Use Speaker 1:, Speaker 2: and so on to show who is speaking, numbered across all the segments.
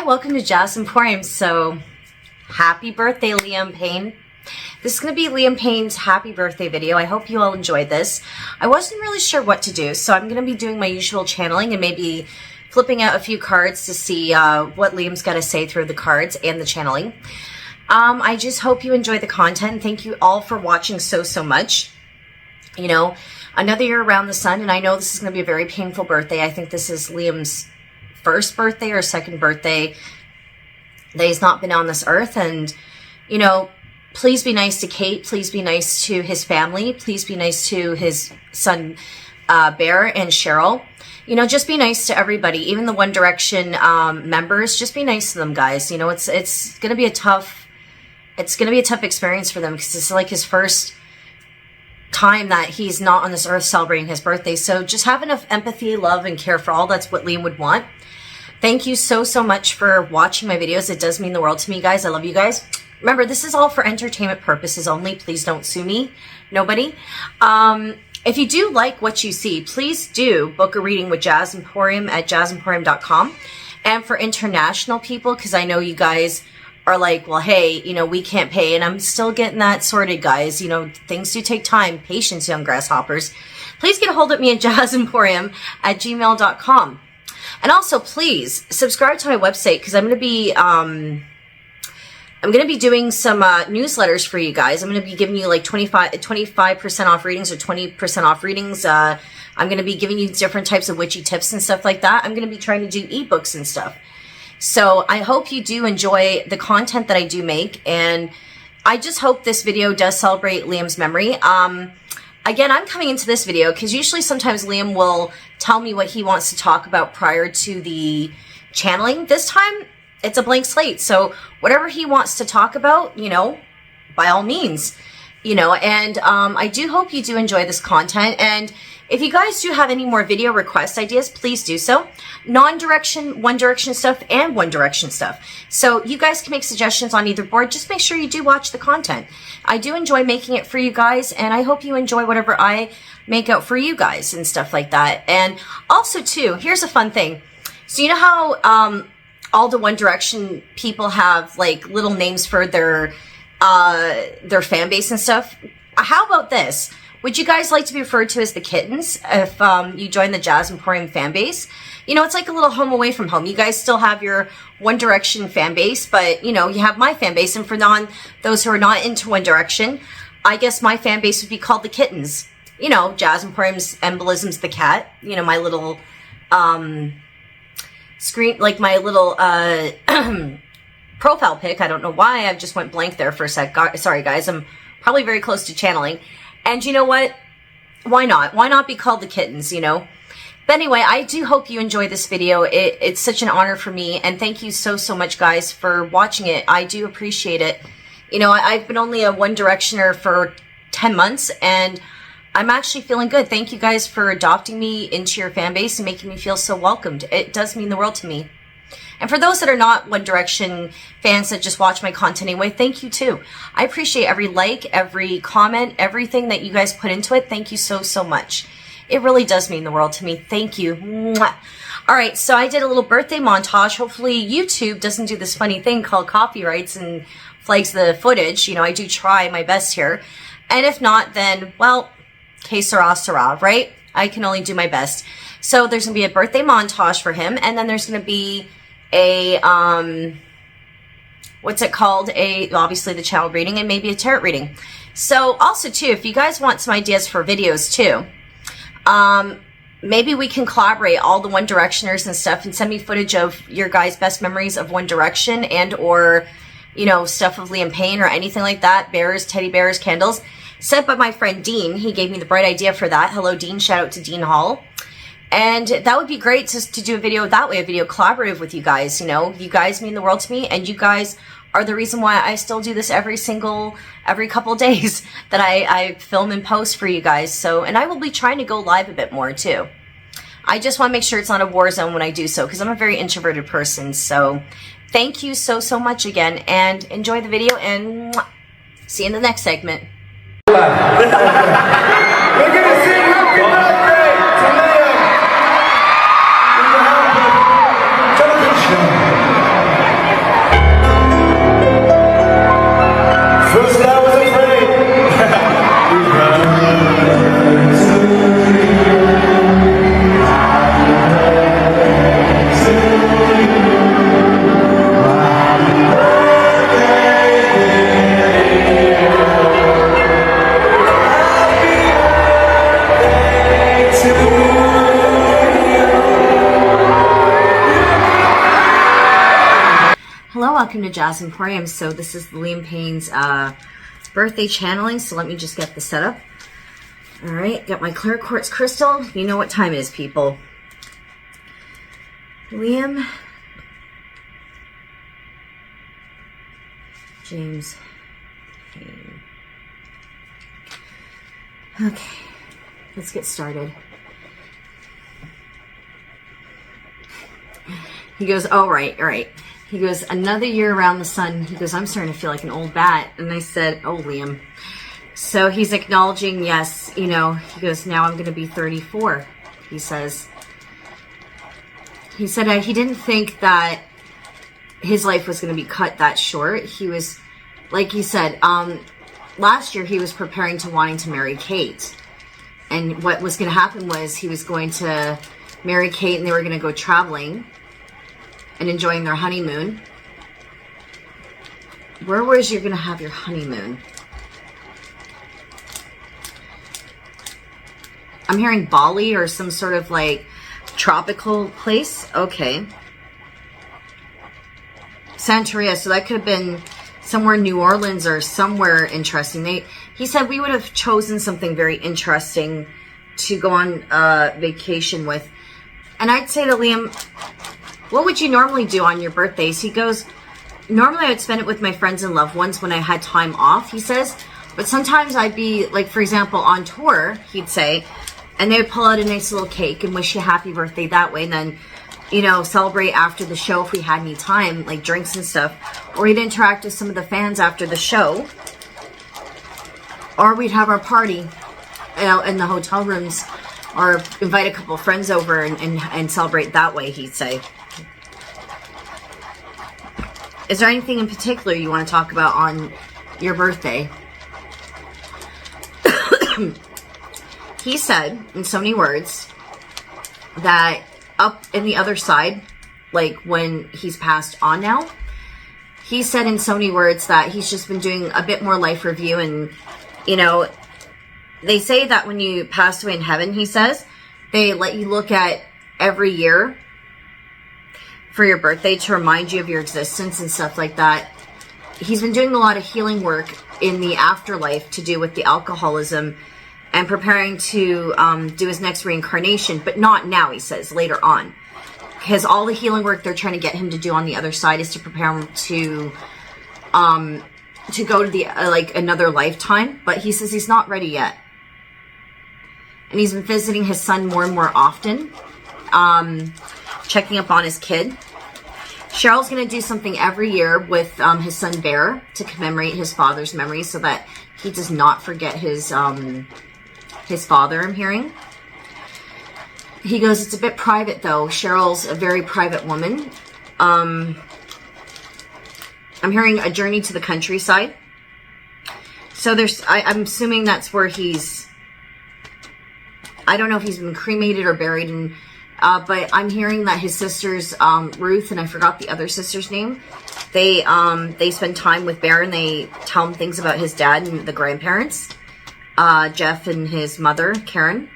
Speaker 1: welcome to Jazz Emporium. So, happy birthday, LiamPayne. This is going to be LiamPayne's happy birthday video. I hope you all enjoyed this. I wasn't really sure what to do, so I'm going to be doing my usual channeling and maybe flipping out a few cards to see what Liam's got to say through the cards and the channeling. I just hope you enjoy the content. Thank you all for watching so much. You know, another year around the sun, and I know this is going to be a very painful birthday. I think this is Liam's first birthday or second birthday that he's not been on this earth. And, you know, please be nice to Kate. Please be nice to his family. Please be nice to his son, Bear, and Cheryl. You know, just be nice to everybody, even the One Direction members. Just be nice to them, guys. You know, it's going to be a tough, experience for them because it's like his first time that he's not on this earth celebrating his birthday. So just have enough empathy, love, and care for all. That's what Liam would want. Thank you so much for watching my videos. It does mean the world to me, guys. I love you guys. Remember, this is all for entertainment purposes only. Please don't sue me. Nobody. If you do like what you see, please do book a reading with Jazz Emporium at jazzemporium.com. And for international people, because I know you guys are like, well, hey, you know, we can't pay. And I'm still getting that sorted, guys. You know, things do take time. Patience, young grasshoppers. Please get a hold of me at jazzemporium at gmail.com. And also, please subscribe to my website because I'm going to be doing some newsletters for you guys. I'm going to be giving you like 25% off readings or 20% off readings. I'm going to be giving you different types of witchy tips and stuff like that. I'm going to be trying to do ebooks and stuff. So I hope you do enjoy the content that I do make. And I just hope this video does celebrate Liam's memory. Again, I'm coming into this video because usually sometimes Liam will tell me what he wants to talk about prior to the channeling. This time, it's a blank slate. So whatever he wants to talk about, you know, by all means, you know, and I do hope you do enjoy this content. And if you guys do have any more video request ideas, please do so. Non-direction, One Direction stuff, and One Direction stuff. So you guys can make suggestions on either board. Just make sure you do watch the content. I do enjoy making it for you guys, and I hope you enjoy whatever I make out for you guys and stuff like that. And also, too, here's a fun thing. So you know how all the One Direction people have like little names for their fan base and stuff? How about this? Would you guys like to be referred to as the kittens if you join the Jazz Emporium fan base? You know, it's like a little home away from home. You guys still have your One Direction fan base, but, you know, you have my fan base. And for those who are not into One Direction, I guess my fan base would be called the kittens. You know, Jazz Emporium's embolism's the cat. You know, my little screen, like my little profile pic. I don't know why. I just went blank there for a sec. Sorry, guys. I'm probably very close to channeling. And you know what? Why not? Why not be called the kittens, you know? But anyway, I do hope you enjoy this video. It's such an honor for me. And thank you so much, guys, for watching it. I do appreciate it. You know, I've been only a One Directioner for 10 months, and I'm actually feeling good. Thank you guys for adopting me into your fan base and making me feel so welcomed. It does mean the world to me. And for those that are not One Direction fans that just watch my content anyway, thank you too. I appreciate every like, every comment, everything that you guys put into it. Thank you so much. It really does mean the world to me. Thank you. Mwah. All right, so I did a little birthday montage. Hopefully YouTube doesn't do this funny thing called copyrights and flags the footage. You know, I do try my best here. And if not, then, well, que sera, sera, right? I can only do my best. So there's going to be a birthday montage for him, and then there's going to be a, what's it called? Obviously the channel reading and maybe a tarot reading. So also too, if you guys want some ideas for videos too, maybe we can collaborate, all the One Directioners and stuff, and send me footage of your guys' best memories of One Direction and or, you know, stuff of LiamPayne or anything like that. Bears, teddy bears, candles. Sent by my friend Dean. He gave me the bright idea for that. Hello, Dean. Shout out to Dean Hall. And that would be great to do a video that way, a video collaborative with you guys. You know, you guys mean the world to me, and you guys are the reason why I still do this every couple days that I film and post for you guys. So, and I will be trying to go live a bit more too. I just want to make sure it's not a war zone when I do so, because I'm a very introverted person. So thank you so much again, and enjoy the video, and mwah, see you in the next segment.
Speaker 2: We're gonna sing happy birthday to Liam in the help of television.
Speaker 1: Hello, welcome to Jazz Emporium. So this is LiamPayne's birthday channeling. So let me just get the setup. All right, got my clear quartz crystal. You know what time it is, people. Liam James Payne. Okay, let's get started. He goes, oh, right. He goes, another year around the sun. He goes, I'm starting to feel like an old bat. And I said, oh, Liam. So he's acknowledging, yes, you know, he goes, now I'm going to be 34, he says. He said he didn't think that his life was going to be cut that short. He was, like he said, last year he was preparing to wanting to marry Kate. And what was going to happen was he was going to marry Kate and they were going to go traveling and enjoying their honeymoon. Where was you going to have your honeymoon? I'm hearing Bali or some sort of like tropical place. Okay. Santeria, so that could have been somewhere in New Orleans or somewhere interesting. He said we would have chosen something very interesting to go on vacation with. And I'd say to Liam, what would you normally do on your birthdays? He goes, normally I would spend it with my friends and loved ones when I had time off, he says. But sometimes I'd be, like, for example, on tour, he'd say, and they would pull out a nice little cake and wish you a happy birthday that way. And then, you know, celebrate after the show if we had any time, like drinks and stuff. Or we'd interact with some of the fans after the show. Or we'd have our party, you know, in the hotel rooms. Or invite a couple of friends over and celebrate that way, he'd say. Is there anything in particular you want to talk about on your birthday? He said, in so many words, that up in the other side, like when he's passed on now, he said in so many words that he's just been doing a bit more life review. And, you know, they say that when you pass away in heaven, he says, they let you look at every year for your birthday to remind you of your existence and stuff like that. He's been doing a lot of healing work in the afterlife to do with the alcoholism and preparing to do his next reincarnation, but not now, he says, later on. Because all the healing work they're trying to get him to do on the other side is to prepare him to go to the like another lifetime, but he says he's not ready yet. And he's been visiting his son more and more often, checking up on his kid. Cheryl's going to do something every year with his son Bear to commemorate his father's memory so that he does not forget his father, I'm hearing. He goes, it's a bit private though. Cheryl's a very private woman. I'm hearing a journey to the countryside. So I'm assuming that's where he's, I don't know if he's been cremated or buried in, but I'm hearing that his sisters, Ruth, and I forgot the other sister's name, they spend time with Bear and they tell him things about his dad and the grandparents, Jeff and his mother, Karen.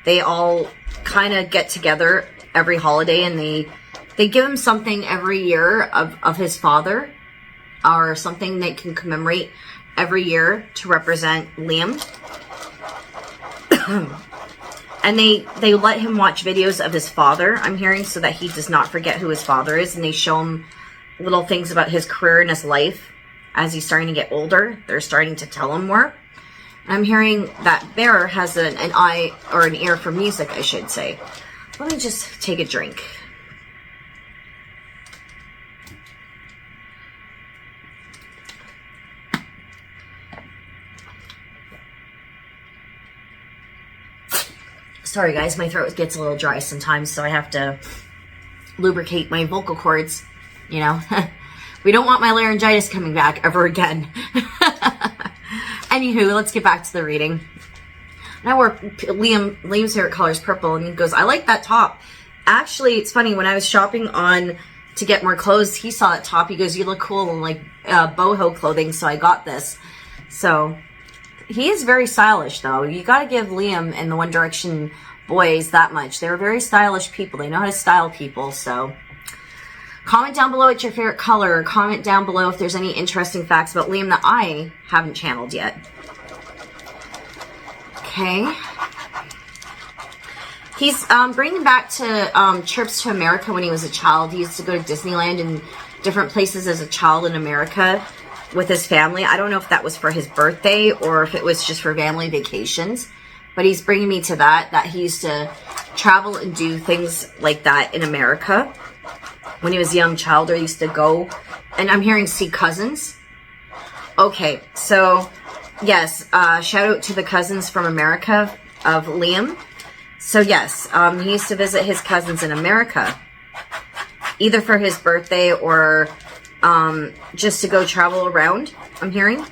Speaker 1: They all kind of get together every holiday and they give him something every year of his father, or something they can commemorate every year to represent Liam. And they let him watch videos of his father, I'm hearing, so that he does not forget who his father is. And they show him little things about his career and his life. As he's starting to get older, they're starting to tell him more. And I'm hearing that Bear has an eye, or an ear for music, I should say. Let me just take a drink. Sorry guys, my throat gets a little dry sometimes, so I have to lubricate my vocal cords, you know. We don't want my laryngitis coming back ever again. Anywho, let's get back to the reading. Now Liam's favorite color is purple, and he goes, I like that top. Actually, it's funny, when I was shopping to get more clothes, he saw that top. He goes, you look cool in like boho clothing, so I got this. So he is very stylish, though. You got to give Liam and the One Direction boys that much. They're very stylish people. They know how to style people, so. Comment down below what's your favorite color. Comment down below if there's any interesting facts about Liam that I haven't channeled yet. Okay. He's bringing back to trips to America when he was a child. He used to go to Disneyland and different places as a child in America with his family. I don't know if that was for his birthday or if it was just for family vacations. But he's bringing me to that he used to travel and do things like that in America. When he was a young child, or he used to go, and I'm hearing see cousins. Okay, so yes, shout out to the cousins from America of Liam. So yes, he used to visit his cousins in America, either for his birthday or just to go travel around, I'm hearing.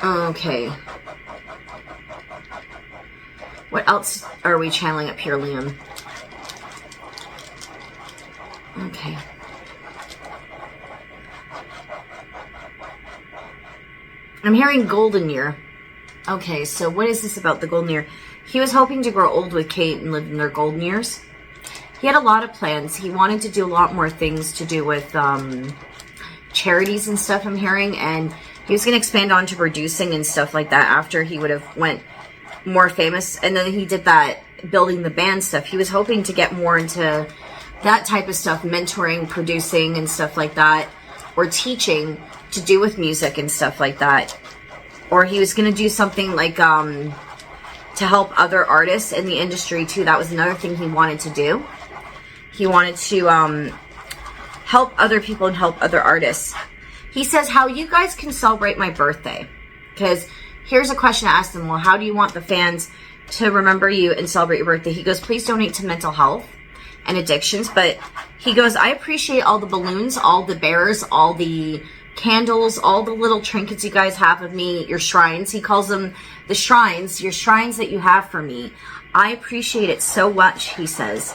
Speaker 1: Okay. What else are we channeling up here, Liam? Okay. I'm hearing golden year. Okay, so what is this about the golden year? He was hoping to grow old with Kate and live in their golden years. He had a lot of plans. He wanted to do a lot more things to do with charities and stuff, I'm hearing. And he was going to expand on to producing and stuff like that after he would have went more famous. And then he did that building the band stuff. He was hoping to get more into that type of stuff, mentoring, producing and stuff like that, or teaching to do with music and stuff like that. Or he was going to do something like to help other artists in the industry too. That was another thing he wanted to do. He wanted to help other people and help other artists. He says, how you guys can celebrate my birthday. Because here's a question I asked him. Well, how do you want the fans to remember you and celebrate your birthday? He goes, please donate to mental health and addictions. But he goes, I appreciate all the balloons, all the bears, all the candles, all the little trinkets you guys have of me, your shrines. He calls them the shrines, your shrines that you have for me. I appreciate it so much, he says.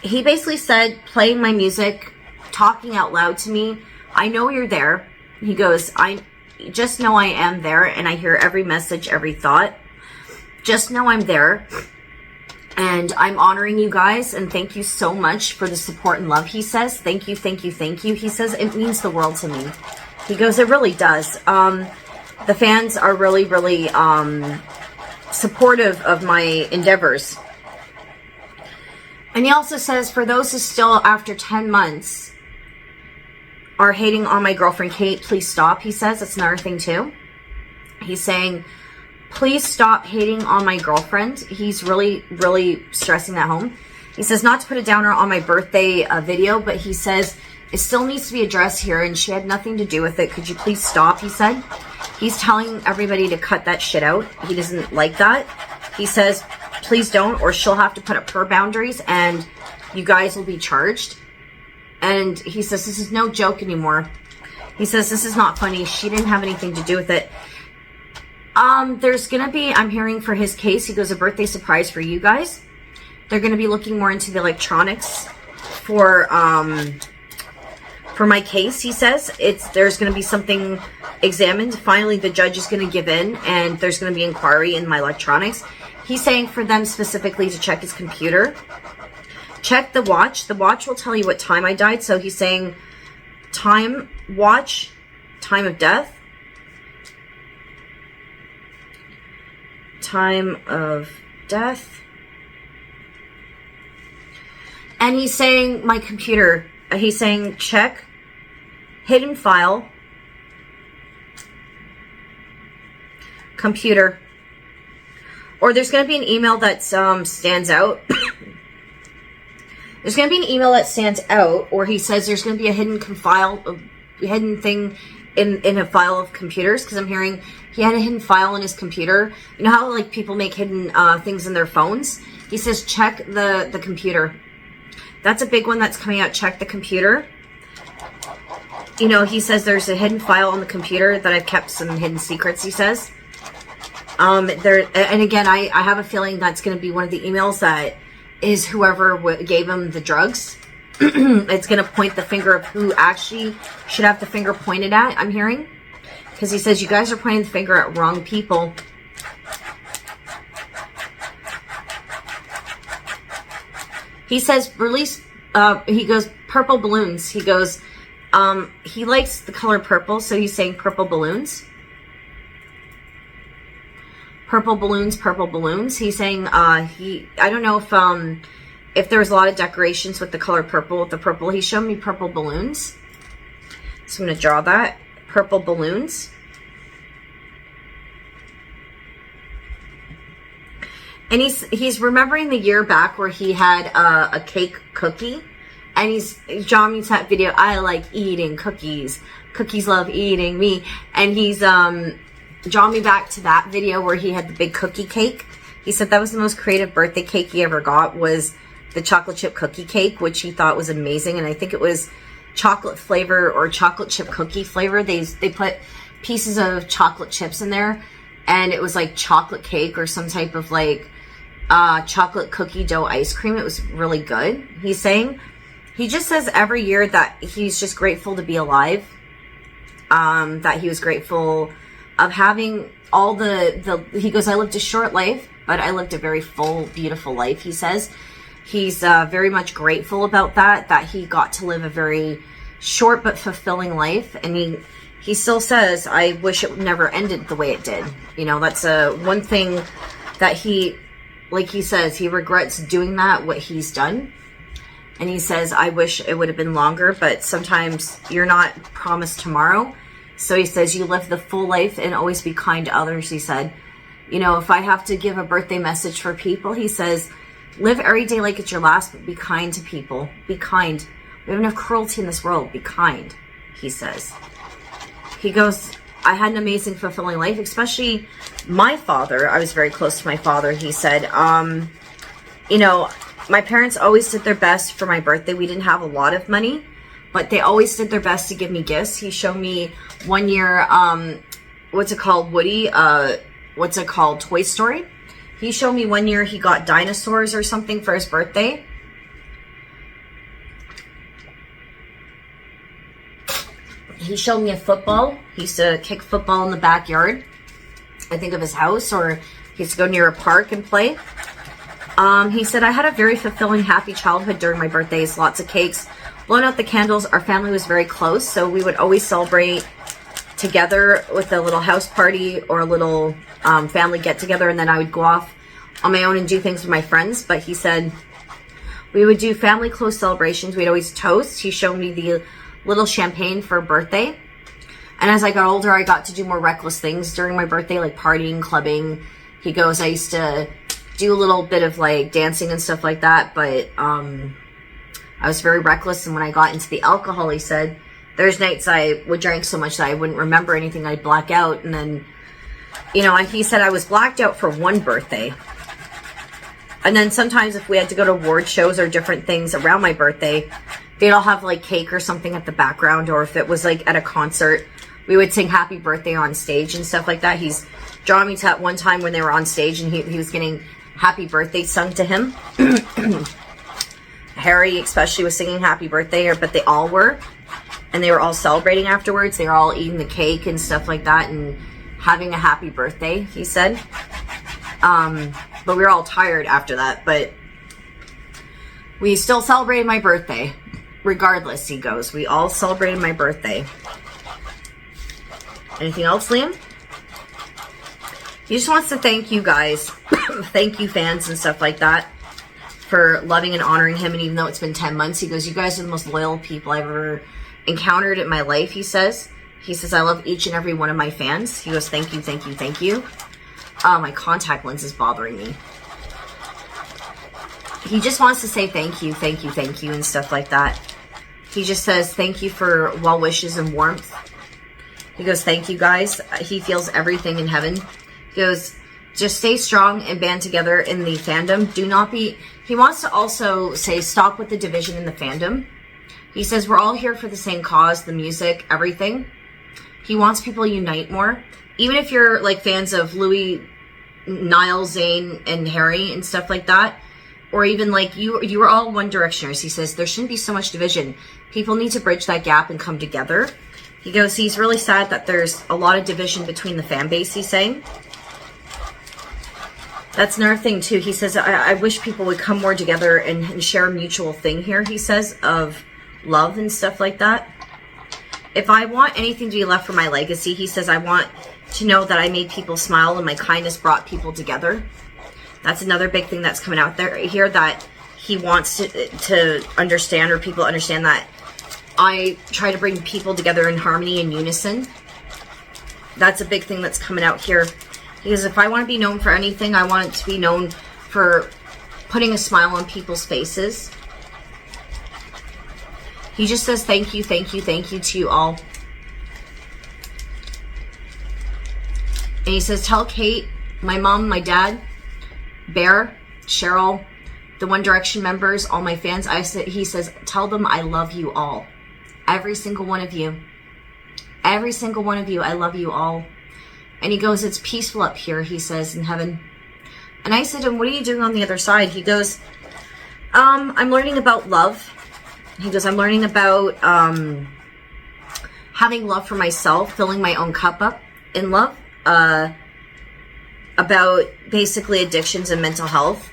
Speaker 1: He basically said, playing my music, talking out loud to me, I know you're there. He goes, I just know I am there, and I hear every message, every thought. Just know I'm there, and I'm honoring you guys, and thank you so much for the support and love, he says. Thank you, thank you, thank you. He says, it means the world to me. He goes, it really does. The fans are really, really supportive of my endeavors. And he also says, for those who still, after 10 months, are hating on my girlfriend Kate, please stop, he says. That's another thing, too. He's saying, please stop hating on my girlfriend. He's really, really stressing that home. He says, not to put a downer on my birthday video, but he says, it still needs to be addressed here, and she had nothing to do with it. Could you please stop, he said. He's telling everybody to cut that shit out. He doesn't like that. He says, please don't, or she'll have to put up her boundaries, and you guys will be charged. And he says, this is no joke anymore. He says, this is not funny. She didn't have anything to do with it. There's going to be, I'm hearing for his case, he goes, a birthday surprise for you guys. They're going to be looking more into the electronics for my case, he says. There's going to be something examined. Finally, the judge is going to give in, and there's going to be inquiry in my electronics. He's saying for them specifically to check his computer. Check the watch. The watch will tell you what time I died. So he's saying time, watch, time of death. Time of death. And he's saying my computer. He's saying check, hidden file, computer. Or there's going to be an email that stands out. There's going to be an email that stands out, or he says there's going to be a hidden file, a hidden thing in a file of computers, because I'm hearing he had a hidden file in his computer. You know how like people make hidden things in their phones? He says check the computer. That's a big one that's coming out. Check the computer. You know, he says there's a hidden file on the computer that I've kept some hidden secrets, he says. And again, I have a feeling that's going to be one of the emails that is whoever gave him the drugs. It's going to point the finger of who actually should have the finger pointed at, I'm hearing. Because he says, you guys are pointing the finger at wrong people. He says release, he goes purple balloons. He goes, he likes the color purple, so he's saying purple balloons. Purple balloons, purple balloons. He's saying, I don't know if there was a lot of decorations with the color purple. With the purple, he showed me purple balloons. So I'm going to draw that. Purple balloons. And he's remembering the year back where he had a cake cookie. And he's drawing me that video. I like eating cookies. Cookies love eating me. And he's drawn me back to that video where he had the big cookie cake. He said that was the most creative birthday cake he ever got, was the chocolate chip cookie cake, which he thought was amazing. And I think it was chocolate flavor or chocolate chip cookie flavor. They put pieces of chocolate chips in there, and it was like chocolate cake or some type of like chocolate cookie dough ice cream. It was really good. He's saying, he just says every year that he's just grateful to be alive, that he was grateful of having all he goes, I lived a short life, but I lived a very full, beautiful life. He says he's very much grateful about that he got to live a very short but fulfilling life. And he still says, I wish it never ended the way it did. You know, that's one thing that he, like he says, he regrets doing that, what he's done. And he says, I wish it would have been longer, but sometimes you're not promised tomorrow. So he says, you live the full life and always be kind to others. He said, you know, if I have to give a birthday message for people, he says, live every day like it's your last, but be kind to people. Be kind. We have enough cruelty in this world. Be kind, he says. He goes, I had an amazing, fulfilling life, especially my father. I was very close to my father. He said, you know, my parents always did their best for my birthday. We didn't have a lot of money, but they always did their best to give me gifts. He showed me one year, what's it called, Woody? What's it called, Toy Story? He showed me one year he got dinosaurs or something for his birthday. He showed me a football. He used to kick football in the backyard, I think, of his house, or he used to go near a park and play. He said, I had a very fulfilling, happy childhood during my birthdays. Lots of cakes, blown out the candles. Our family was very close, so we would always celebrate together with a little house party or a little family get-together, and then I would go off on my own and do things with my friends. But he said we would do family close celebrations. We'd always toast. He showed me the little champagne for a birthday. And as I got older, I got to do more reckless things during my birthday, like partying, clubbing. He goes, I used to do a little bit of like dancing and stuff like that, but I was very reckless. And when I got into the alcohol, he said, there's nights I would drink so much that I wouldn't remember anything. I'd black out. And then, you know, he said I was blacked out for one birthday. And then sometimes if we had to go to award shows or different things around my birthday, they'd all have like cake or something at the background. Or if it was like at a concert, we would sing happy birthday on stage and stuff like that. He's drawing me to that one time when they were on stage and he was getting happy birthday sung to him. Harry especially was singing happy birthday, but they all were. And they were all celebrating afterwards. They were all eating the cake and stuff like that and having a happy birthday, he said. But we were all tired after that. But we still celebrated my birthday. Regardless, he goes. We all celebrated my birthday. Anything else, Liam? He just wants to thank you guys. Thank you, fans and stuff like that, for loving and honoring him. And even though it's been 10 months, he goes, you guys are the most loyal people I've ever encountered in my life, he says. He says, I love each and every one of my fans. He goes, thank you, thank you, thank you. My contact lens is bothering me. He just wants to say thank you, thank you, thank you, and stuff like that. He just says thank you for well wishes and warmth. He goes, thank you guys. He feels everything in heaven. He goes, just stay strong and band together in the fandom. Do not be... He wants to also say stop with the division in the fandom. He says we're all here for the same cause, the music, everything. He wants people to unite more. Even if you're like fans of Louis, Niall, Zayn, and Harry and stuff like that, or even like you were all One Directioners. He says there shouldn't be so much division. People need to bridge that gap and come together. He goes, he's really sad that there's a lot of division between the fan base, he's saying. That's another thing too. He says, I wish people would come more together and share a mutual thing here, he says, of love and stuff like that. If I want anything to be left for my legacy, he says, I want to know that I made people smile and my kindness brought people together. That's another big thing that's coming out there here, that he wants to understand, or people understand, that I try to bring people together in harmony and unison. That's a big thing that's coming out here. Because if I want to be known for anything, I want it to be known for putting a smile on people's faces. He just says thank you, thank you, thank you to you all. And he says, tell Kate, my mom, my dad, Bear, Cheryl, the One Direction members, all my fans, he says, tell them I love you all. Every single one of you. Every single one of you, I love you all. And he goes, it's peaceful up here, he says, in heaven. And I said to him, what are you doing on the other side? He goes, I'm learning about love. He goes, I'm learning about having love for myself, filling my own cup up in love. About basically addictions and mental health.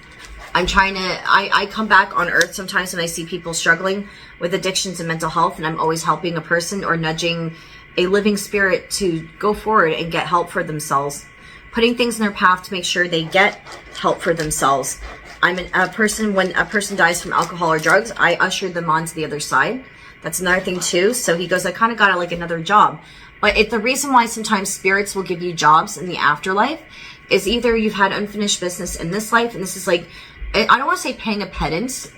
Speaker 1: I'm trying to, I come back on earth sometimes when I see people struggling with addictions and mental health, and I'm always helping a person or nudging a living spirit to go forward and get help for themselves, putting things in their path to make sure they get help for themselves. I'm a person, when a person dies from alcohol or drugs, I usher them on to the other side. That's another thing too. So he goes, I kind of got like another job. But the reason why sometimes spirits will give you jobs in the afterlife is either you've had unfinished business in this life, and this is like, I don't want to say paying a penance.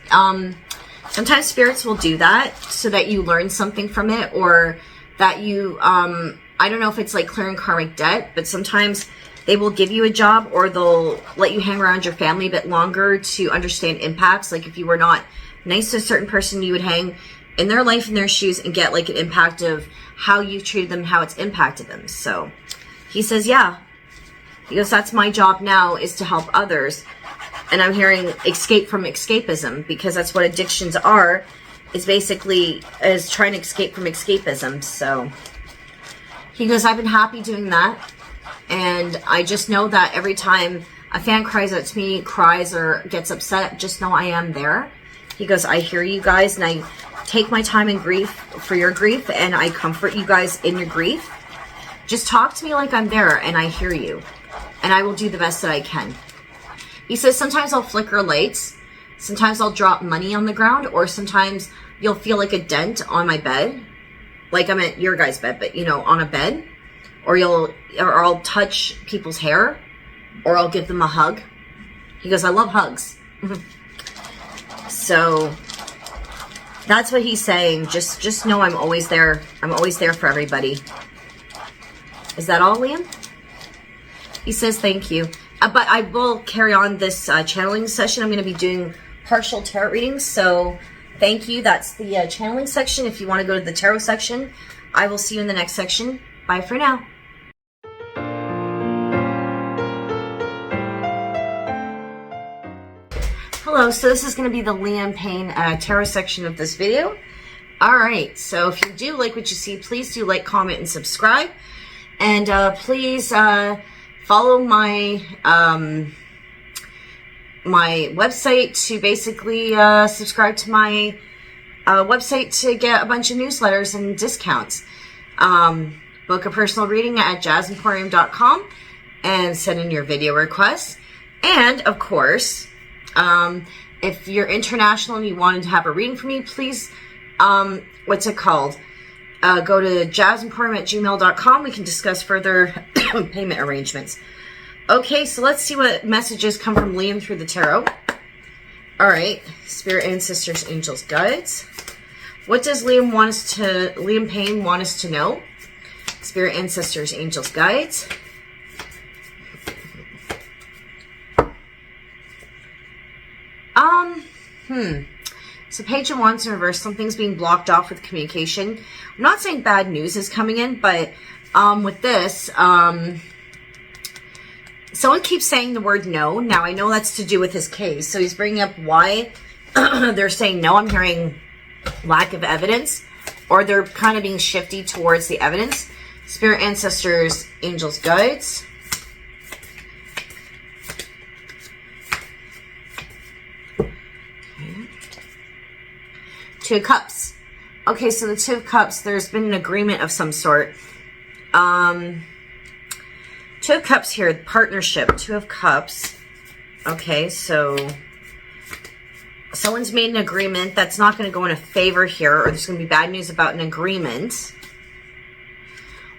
Speaker 1: Sometimes spirits will do that so that you learn something from it, or that you, I don't know if it's like clearing karmic debt, but sometimes they will give you a job, or they'll let you hang around your family a bit longer to understand impacts. Like if you were not nice to a certain person, you would hang in their life, in their shoes, and get like an impact of how you've treated them, how it's impacted them. So he says, yeah. He goes, that's my job now, is to help others. And I'm hearing escape from escapism, because that's what addictions are, is basically is trying to escape from escapism. So he goes, I've been happy doing that. And I just know that every time a fan cries out to me, cries or gets upset, just know I am there. He goes, I hear you guys, and I take my time in grief for your grief, and I comfort you guys in your grief. Just talk to me like I'm there, and I hear you. And I will do the best that I can. He says, sometimes I'll flicker lights. Sometimes I'll drop money on the ground, or sometimes you'll feel like a dent on my bed. Like I'm at your guys' bed, but you know, on a bed. Or I'll touch people's hair, or I'll give them a hug. He goes, I love hugs. So that's what he's saying. Just know I'm always there. I'm always there for everybody. Is that all, Liam? He says, thank you. But I will carry on this channeling session. I'm going to be doing partial tarot readings. So thank you. That's the channeling section. If you want to go to the tarot section, I will see you in the next section. Bye for now. Hello, so this is going to be the LiamPayne tarot section of this video. Alright, so if you do like what you see, please do like, comment, and subscribe. And please follow my my website to basically subscribe to my website to get a bunch of newsletters and discounts. Book a personal reading at jazzemporium.com and send in your video requests. And of course, if you're international and you wanted to have a reading for me, please, what's it called? Go to jazzemporium@gmail.com. We can discuss further payment arrangements. Okay, so let's see what messages come from Liam through the tarot. All right, Spirit, Ancestors, Angels, Guides. What does LiamPayne want us to know? Spirit, Ancestors, Angels, Guides. So Page of Wands in reverse, something's being blocked off with communication. I'm not saying bad news is coming in, but with this, someone keeps saying the word no. Now, I know that's to do with his case, so he's bringing up why they're saying no. I'm hearing lack of evidence, or they're kind of being shifty towards the evidence. Spirit, Ancestors, Angels, Guides. Two of Cups. Okay, so the Two of Cups, there's been an agreement of some sort. Two of Cups here, partnership, Two of Cups. Okay, so someone's made an agreement that's not going to go in a favor here, or there's going to be bad news about an agreement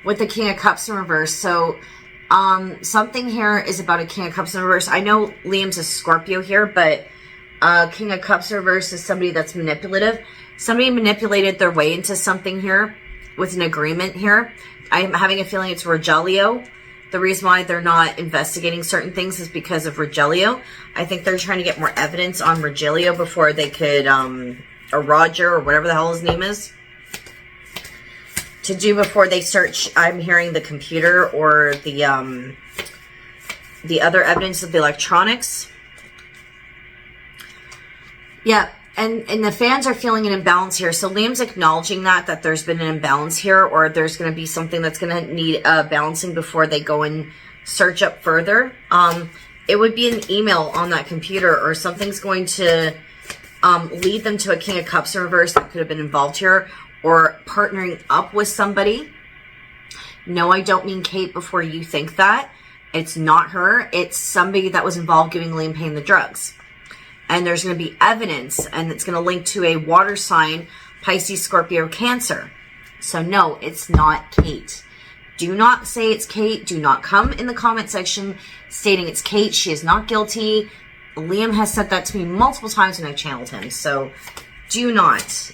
Speaker 1: with the King of Cups in reverse. So something here is about a King of Cups in reverse. I know Liam's a Scorpio here, but King of Cups in reverse is somebody that's manipulative. Somebody manipulated their way into something here with an agreement here. I'm having a feeling it's Rogelio. The reason why they're not investigating certain things is because of Rogelio. I think they're trying to get more evidence on Rogelio before they could, or Roger, or whatever the hell his name is, to do before they search. I'm hearing the computer or the other evidence of the electronics. Yeah. And the fans are feeling an imbalance here. So Liam's acknowledging that there's been an imbalance here, or there's going to be something that's going to need balancing before they go and search up further. It would be an email on that computer, or something's going to lead them to a King of Cups in reverse that could have been involved here, or partnering up with somebody. No, I don't mean Kate before you think that. It's not her. It's somebody that was involved giving LiamPayne the drugs. And there's going to be evidence, and it's going to link to a water sign, Pisces, Scorpio, Cancer. So no, it's not Kate. Do not say it's Kate. Do not come in the comment section stating it's Kate. She is not guilty. Liam has said that to me multiple times when I've channeled him. So do not,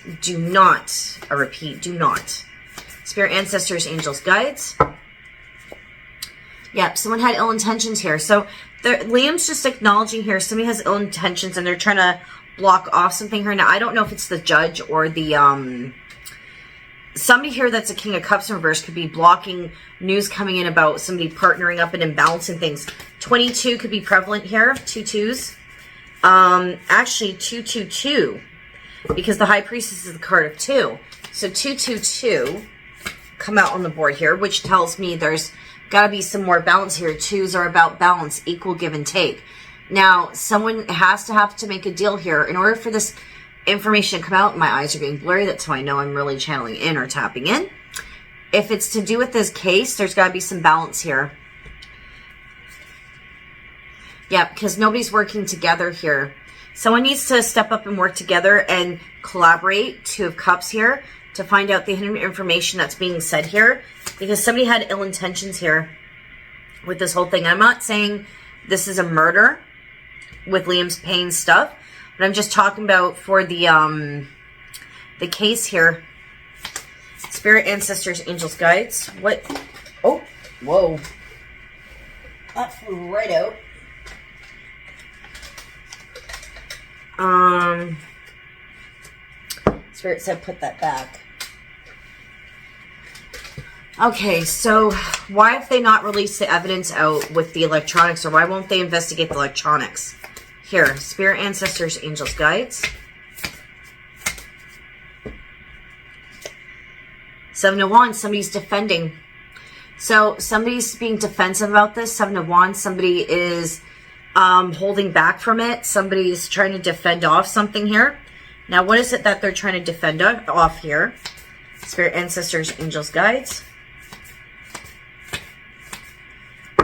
Speaker 1: I repeat, do not. Spirit, ancestors, angels, guides. Yep, someone had ill intentions here. So Liam's just acknowledging here somebody has ill intentions and they're trying to block off something here. Now, I don't know if it's the judge or the somebody here that's a King of Cups in reverse could be blocking news coming in about somebody partnering up and imbalancing things. 22 could be prevalent here, 2 2s. Actually 222, because the High Priestess is the card of 2. So 222 come out on the board here, which tells me there's got to be some more balance here. 2s are about balance, equal give and take. Now, someone has to make a deal here. In order for this information to come out, my eyes are getting blurry. That's how I know I'm really channeling in or tapping in. If it's to do with this case, there's got to be some balance here. Yeah, because nobody's working together here. Someone needs to step up and work together and collaborate. 2 of Cups here to find out the hidden information that's being said here, because somebody had ill intentions here with this whole thing. I'm not saying this is a murder with LiamPayne stuff, but I'm just talking about for the case here. Spirit, ancestors, angels, guides. What? Oh, whoa. That flew right out. Spirit said put that back. Okay, so why have they not released the evidence out with the electronics, or why won't they investigate the electronics? Here, Spirit, ancestors, angels, guides. 7 of Wands, somebody's defending. So somebody's being defensive about this. 7 of Wands, somebody is holding back from it. Somebody's trying to defend off something here. Now, what is it that they're trying to defend off here? Spirit, ancestors, angels, guides.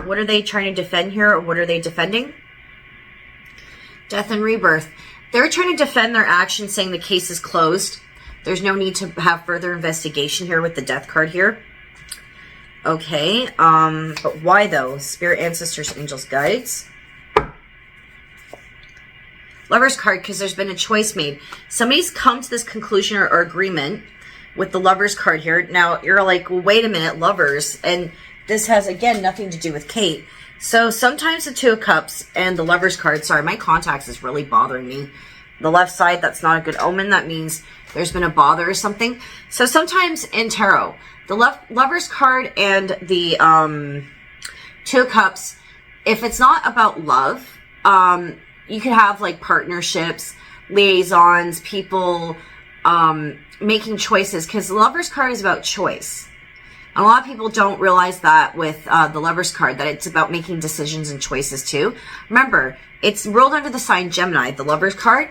Speaker 1: What are they trying to defend here, or what are they defending? Death and rebirth. They're trying to defend their actions, saying the case is closed. There's no need to have further investigation here with the death card here. Okay, but why though? Spirit, ancestors, angels, guides. Lover's card, because there's been a choice made. Somebody's come to this conclusion or agreement with the Lover's card here. Now, you're like, well, wait a minute, Lovers. And this has, again, nothing to do with Kate. So sometimes the 2 of Cups and the Lover's card, sorry, my contacts is really bothering me. The left side, that's not a good omen. That means there's been a bother or something. So sometimes in tarot, the Lover's card and the 2 of Cups, if it's not about love, you could have like partnerships, liaisons, people making choices, because the Lover's card is about choice. And a lot of people don't realize that with the Lover's card, that it's about making decisions and choices too. Remember, it's ruled under the sign Gemini, the Lover's card.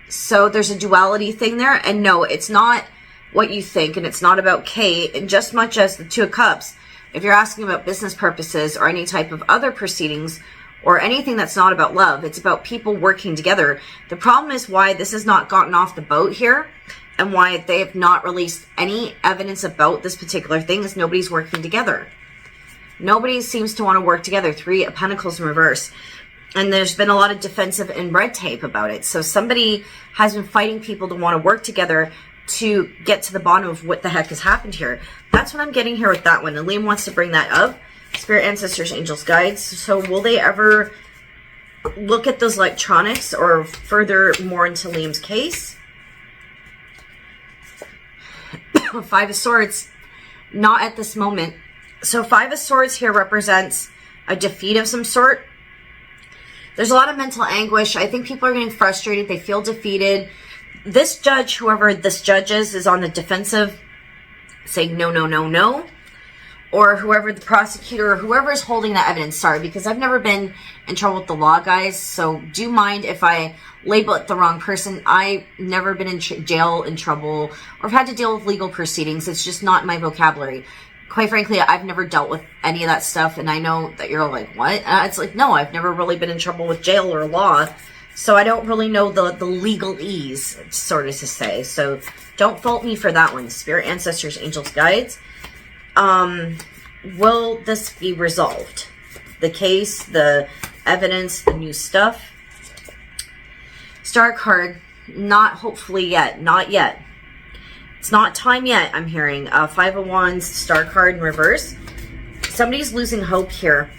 Speaker 1: So there's a duality thing there. And no, it's not what you think, and it's not about Kate. And just much as the Two of Cups, if you're asking about business purposes or any type of other proceedings or anything that's not about love, it's about people working together. The problem is why this has not gotten off the boat here and why they have not released any evidence about this particular thing is nobody's working together. Nobody seems to want to work together. Three of Pentacles in reverse. And there's been a lot of defensive and red tape about it. So somebody has been fighting people to want to work together to get to the bottom of what the heck has happened here. That's what I'm getting here with that one. And Liam wants to bring that up. Spirit, ancestors, angels, guides. So will they ever look at those electronics or further more into Liam's case? Five of Swords, not at this moment. So Five of Swords here represents a defeat of some sort. There's a lot of mental anguish. I think people are getting frustrated. They feel defeated. This judge, whoever this judge is on the defensive, saying no, no, no, no. Or whoever the prosecutor or whoever is holding that evidence. Sorry, because I've never been in trouble with the law, guys. So do mind if I label it the wrong person. I've never been in jail, in trouble, or have had to deal with legal proceedings. It's just not in my vocabulary. Quite frankly, I've never dealt with any of that stuff. And I know that you're like, what? It's like, no, I've never really been in trouble with jail or law. So I don't really know the legalese, sort of to say. So don't fault me for that one. Spirit, ancestors, angels, guides. Will this be resolved? The case, the evidence, the new stuff. Star card, not hopefully yet. Not yet. It's not time yet, I'm hearing. Five of Wands, Star card in reverse. Somebody's losing hope here.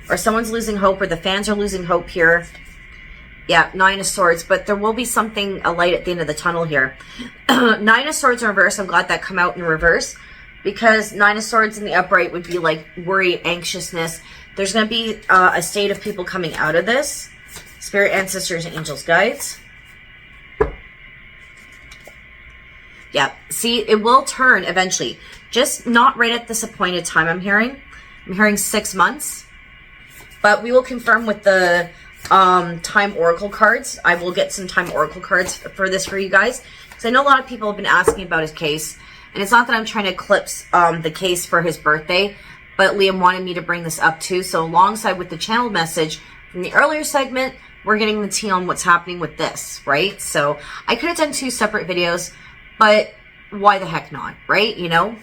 Speaker 1: Or someone's losing hope, or the fans are losing hope here. Yeah, Nine of Swords. But there will be something, a light at the end of the tunnel here. Nine of Swords in reverse. I'm glad that come out in reverse. Because Nine of Swords in the upright would be like worry, anxiousness. There's going to be a state of people coming out of this. Spirit, ancestors, angels, guides. Yeah, see, it will turn eventually. Just not right at this appointed time, I'm hearing. I'm hearing 6 months. But we will confirm with the time oracle cards. I will get some time oracle cards for this for you guys. Because I know a lot of people have been asking about his case. And it's not that I'm trying to eclipse the case for his birthday. But Liam wanted me to bring this up too. So alongside with the channel message from the earlier segment, we're getting the tea on what's happening with this, right? So I could have done 2 separate videos. But why the heck not, right? You know?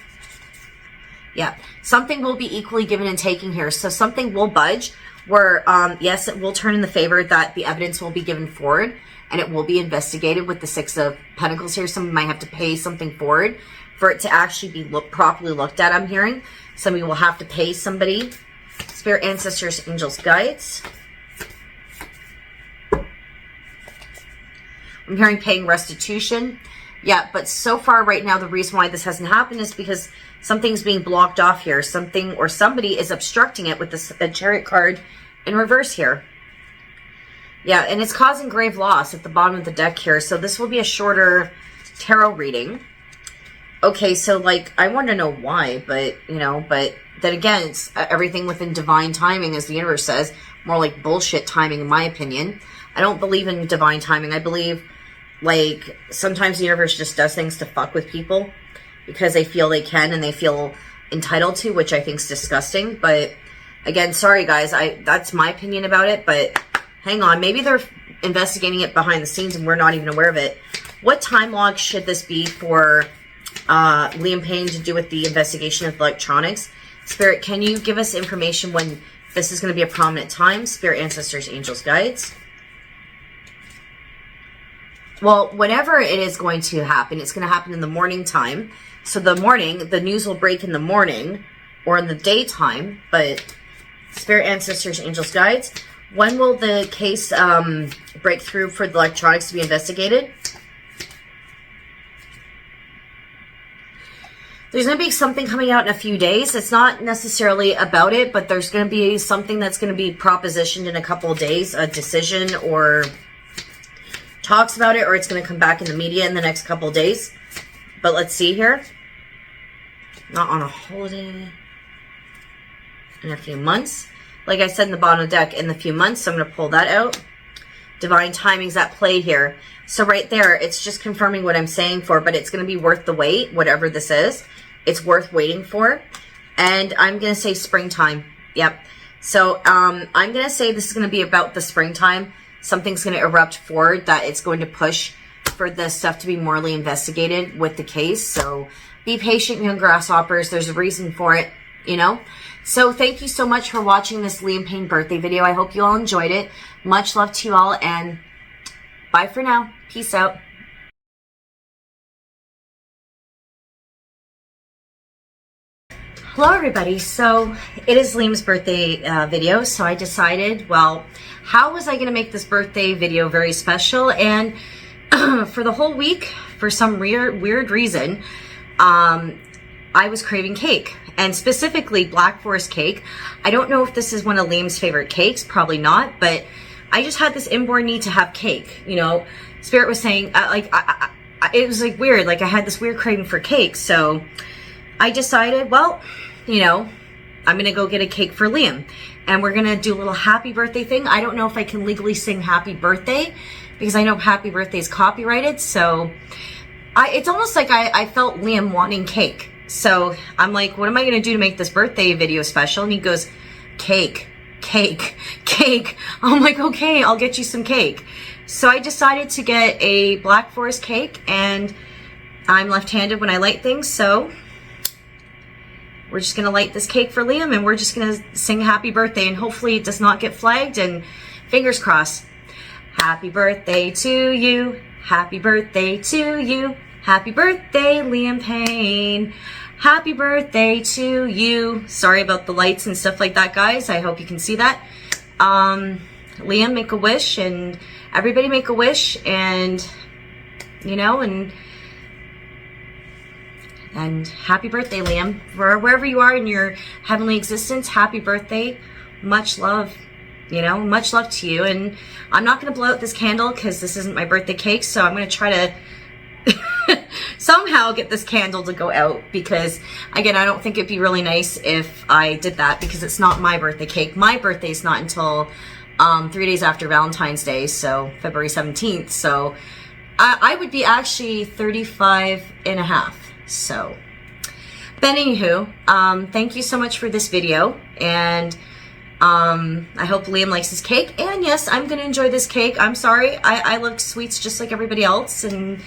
Speaker 1: Yeah. Something will be equally given and taken here. So something will budge where, yes, it will turn in the favor that the evidence will be given forward and it will be investigated with the Six of Pentacles here. Someone might have to pay something forward for it to actually be properly looked at, I'm hearing. Somebody will have to pay somebody. Spirit, ancestors, angels, guides. I'm hearing paying restitution. Yeah, but so far right now, the reason why this hasn't happened is because something's being blocked off here. Something or somebody is obstructing it with the Chariot card in reverse here. Yeah, and it's causing grave loss at the bottom of the deck here. So this will be a shorter tarot reading. Okay, so like, I want to know why, but, you know, but then again, it's everything within divine timing, as the universe says. More like bullshit timing, in my opinion. I don't believe in divine timing. I believe, like, sometimes the universe just does things to fuck with people because they feel they can and they feel entitled to, which I think is disgusting. But again, sorry guys, that's my opinion about it. But hang on, maybe they're investigating it behind the scenes and we're not even aware of it. What time log should this be for LiamPayne to do with the investigation of electronics? Spirit, can you give us information when this is going to be a prominent time? Spirit, ancestors, angels, guides. Well, whenever it is going to happen, it's going to happen in the morning time. So the morning, the news will break in the morning or in the daytime. But Spirit, ancestors, angels, guides. When will the case break through for the electronics to be investigated? There's going to be something coming out in a few days. It's not necessarily about it, but there's going to be something that's going to be propositioned in a couple of days, a decision or talks about it, or it's going to come back in the media in the next couple of days. But let's see here. Not on a holiday. In a few months. Like I said in the bottom of the deck, in the few months, so I'm going to pull that out. divine timing's at play here. So right there, it's just confirming what I'm saying for, but it's going to be worth the wait, whatever this is. It's worth waiting for. And I'm going to say springtime. Yep. So I'm going to say this is going to be about the springtime. Something's going to erupt forward that it's going to push for this stuff to be morally investigated with the case. So be patient, young grasshoppers. There's a reason for it, you know. So thank you so much for watching this LiamPayne birthday video. I hope you all enjoyed it. Much love to you all, and bye for now. Peace out. Hello everybody. So it is Liam's birthday video, so I decided, well, how was I going to make this birthday video very special? And for the whole week, for some weird reason, I was craving cake, and specifically Black Forest cake. I don't know if this is one of Liam's favorite cakes, probably not, but I just had this inborn need to have cake. You know, Spirit was saying, it was like weird, like I had this weird craving for cake, so I decided, well, you know, I'm gonna go get a cake for Liam, and we're gonna do a little happy birthday thing. I don't know if I can legally sing happy birthday, because I know happy birthday is copyrighted, so it's almost like I felt Liam wanting cake. So I'm like, what am I going to do to make this birthday video special? And he goes, cake, cake, cake. I'm like, okay, I'll get you some cake. So I decided to get a Black Forest cake, and I'm left-handed when I light things. So we're just going to light this cake for Liam, and we're just going to sing happy birthday, and hopefully it does not get flagged, and fingers crossed. Happy birthday to you. Happy birthday to you. Happy birthday, LiamPayne. Happy birthday to you. Sorry about the lights and stuff like that, guys. I hope you can see that. Liam, make a wish, and everybody make a wish, and, you know, and happy birthday, Liam. Wherever you are in your heavenly existence, happy birthday. Much love. You know, much love to you. And I'm not going to blow out this candle because this isn't my birthday cake. So I'm going to try to somehow get this candle to go out, because, again, I don't think it'd be really nice if I did that, because it's not my birthday cake. My birthday's not until 3 days after Valentine's Day, so February 17th. So I would be actually 35 and a half. So, but anywho, thank you so much for this video, and I hope Liam likes his cake, and yes, I'm going to enjoy this cake. I'm sorry. I love sweets just like everybody else, and,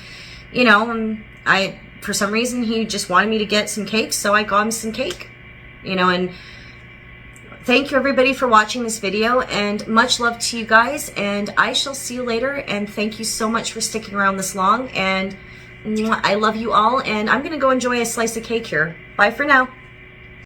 Speaker 1: you know, for some reason, he just wanted me to get some cake, so I got him some cake, you know, and thank you everybody for watching this video, and much love to you guys, and I shall see you later, and thank you so much for sticking around this long, and I love you all, and I'm going to go enjoy a slice of cake here. Bye for now.